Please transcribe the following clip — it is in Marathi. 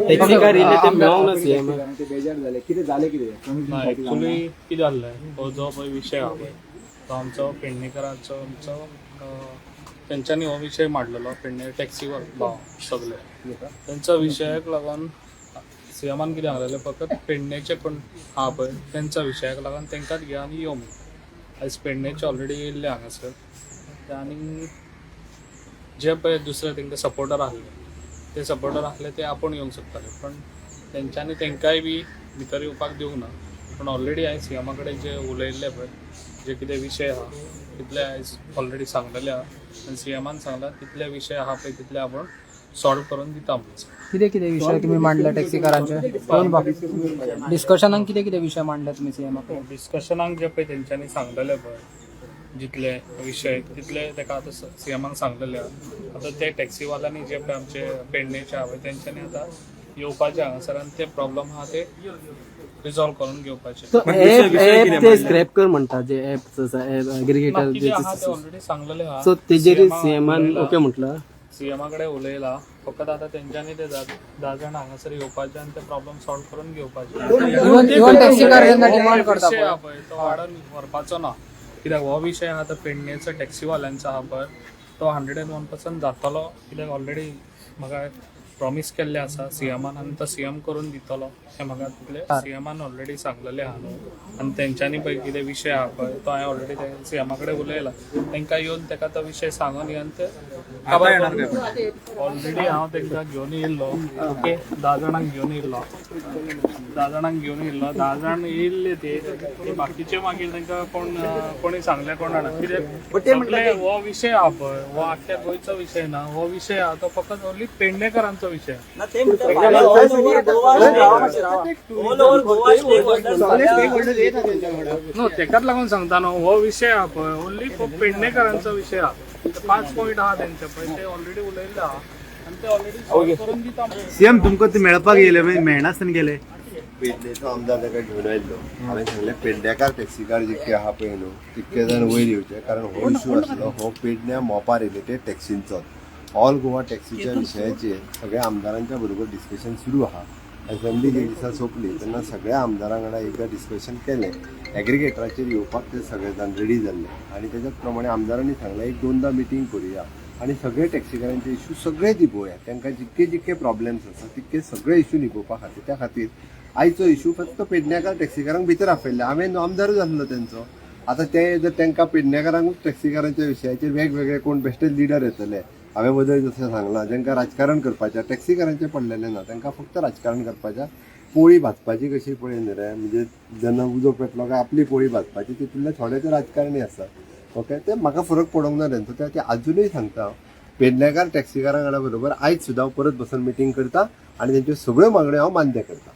टॅक्सी कार येले ते मेळोंक सीएम एक्चुअली कितें जाल्लें हो जो पळय विशय आहा पळय तो आमचो पेडणेकरांचो आमचो तेंच्यांनी हो विशय मांडलेलो पेडणे टॅक्सीवर भाव सगळे तेंच्या विशयाक लागून सीएमान कितें सांगलेलें फकत पेडणेचे कोण आहा पळय तेंच्या विशयाक लागून तेंकांच घे आनी यो म्हणून आयज पेडणेचे ऑलरेडी येयल्ले हांगासर आनी जे पळय दुसरे तेंकां सपोर्टर आहले ते सपोर्टर आसले ते आपण येवंक शकताले पण तेंच्यांनी तेंकाय बी भितर येवपाक दिवंक ना पण ऑलरेडी हांवें सीएमा कडेन जे उलयल्ले पळय जे कितें विशय आहा तितले आयज ऑलरेडी सांगलेले आहा आनी सीएमान सांगला तितले विशय आहा पळय तितले आपण सॉल्व करून दिता म्हणून. कितें कितें विशय तुम्ही मांडले टॅक्सीकारांचे डिस्कशनाक कितें कितें विशय मांडले तुम्ही सीएमाक? डिस्कशनाक जे पळय तेंच्यांनी सांगलेले पळय जितले विशय तितले ताका आतां सीएमाक सांगलेले आहा. आतां ते टॅक्सीवाल्यांनी जे पळय आमचे पेडणेचे आहा पळय तेंच्यांनी आतां येवपाचे हांगासर आनी ते प्रॉब्लम आहा ते रिजॉल्व करून घेवपाचे. ते स्क्रॅप कर म्हणटा जे ऍप एग्रिगेटर कितें आहा ते ऑलरेडी सांगलेले आहा. सो तेजेर सीएमान ओके म्हटलं सीएमा कडेन उलयला फकत आतां तेंच्यांनी ते 10 जाण हांगासर येवपाचे आनी ते प्रॉब्लम सॉल्व करून घेवपाचे. इवन टॅक्सीकार जेन्ना डिमांड करता विशय आहा पळय तो वाडोवन व्हरपाचो ना कित्याक हो विशय आहा तो पेडणेचो टॅक्सीवाल्यांचो आहा पळय तो 101% जातलो कित्याक ऑलरेडी म्हाका प्रॉमिस केल्ले आसा सीएमान आनी तो सीएम करून दितलो हें म्हाका तितले सीएमान ऑलरेडी सांगलेले आहा न्हू आनी तेंच्यांनी पळय कितें विशय आहा पळय तो हांवें ऑलरेडी सीएमा कडेन उलयला तेंकां येवन ताका तो विशय सांगून येवन ते ऑलरेडी हांव तेंकां घेवन येयल्लो ओके 10 जाणांक घेवन येयल्लो 10 जाण येयल्ले ते बाकीचे मागीर तांकां कोणी सांगले कोण जाणा कित्याक हो विशय आहा पळय हो आख्या गोंयचो विशय ना हो विशय आहा तो फकत ओन्ली पेडणेकरांचो विशय नो तेकाच लागून सांगता न्हू हो विशय आहा पळय ओन्ली पेडणेकरांचो विशय आहा 5 पॉयंट आहा तेंचे पळय ते ऑलरेडी उलयल्ले आहा आनी ते ऑलरेडी सॉल्व करून दिता. सीएम तुमकां ते मेळपाक येयले मेळनासतना गेले पेडणेचो आमदार ताका घेवन आयिल्लो हांवें सांगलें पेडणेकार टॅक्सीकार जितके आहा पळय न्हू तितके जाण वयर येवचे कारण हो इशू आसलो हो पेडण्या मोपा रिलेटेड टॅक्सींचो ऑल गोवा टॅक्सीच्या विशयाचेर सगळ्या आमदारांच्या बरोबर डिस्कशन सुरू आहा. असेंब्ली जे दिसा सोंपली तेन्ना सगळ्या आमदारां वांगडा एकदां डिस्कशन केलें एग्रिगेटराचेर येवपाक ते सगळे जाण रेडी जाल्ले आनी तेज्याच प्रमाणे आमदारांनी सांगलें 1-2दा मिटींग करुया आनी सगळे टॅक्सीकारांचे इशू सगळे निभोवया तांकां जितके प्रॉब्लेम्स आसा तितके सगळे इशू निभोवपा खातीर त्या खातीर आयचो इशू फक्त पेडणेकार टॅक्सीकारांक भितर आपयल्ले हांवें आमदारूच आसलो तेंचो आतां ते जर तांकां पेडणेकारांकूच टॅक्सीकारांच्या विशयाचेर वेगवेगळे कोण बेश्टे लिडर येतले हांवें बदल जशें सांगलां जांकां राजकारण करपाचें टॅक्सीकारांचें पडलेलें ना तांकां फक्त राजकारण करपाचें पोळी भाजपाची कशी पळय न्ही रे म्हणजे जेन्ना उजो पेटलो काय आपली पोळी भाजपाची तितूंतले थोडे ते राजकारणी आसात ओके ते म्हाका फरक पडोंक ना तेंचो ते अजूनय सांगता पेडणेकार टॅक्सीकारां वांगडा बरोबर आयज सुद्दां परत बसून मिटींग करता आनी तेंच्यो सगळ्यो मागण्यो हांव मान्य करता.